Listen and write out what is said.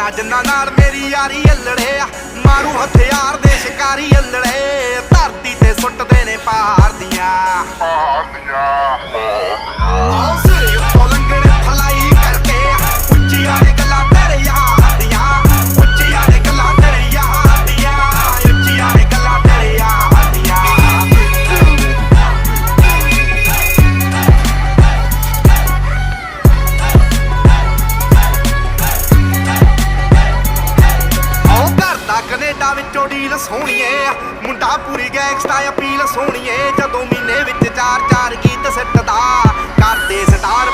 ਜਿੰਨਾ ਜਿੰਨਾ ਨਾਲ ਮੇਰੀ ਯਾਰੀ ਅਲੜੇ ਆ, ਮਾਰੂ ਹਥਿਆਰ ਦੇ ਸ਼ਿਕਾਰੀ ਅਲੜੇ, ਧਰਤੀ ਤੇ ਸੁੱਟਦੇ ਨੇ ਪਹਾੜ ਦੀਆਂ ਸਿਰੇ ਉੱਤੋਂ ਲੰਘਣੇ ਫਲਾਈ ਕਰਕੇ, ਉੱਚੀਆਂ ਨੇ ਗੱਲਾਂ ਤੇਰੇ ਯਾਰ ਦੀਆਂ, ਉੱਚੀਆਂ ਨੇ ਗੱਲਾਂ ਤੇਰੇ ਯਾਰ ਦੀਆਂ, ਉੱਚੀਆਂ ਨੇ ਗੱਲਾਂ ਤੇਰੇ ਯਾਰ ਦੀਆਂ। ਕਨੇਡਾ ਵਿੱਚੋਂ ਡੀਲ ਸੋਹਣੀਏ, ਮੁੰਡਾ ਪੂਰੀ ਗੈਂਗਸਟਾ ਅਪੀਲ ਸੋਹਣੀਏ, ਜਦੋਂ ਮਹੀਨੇ ਵਿੱਚ 4-4 ਗੀਤ ਸਿੱਟਦਾ ਕਰਦੇ ਸਟਾਰ।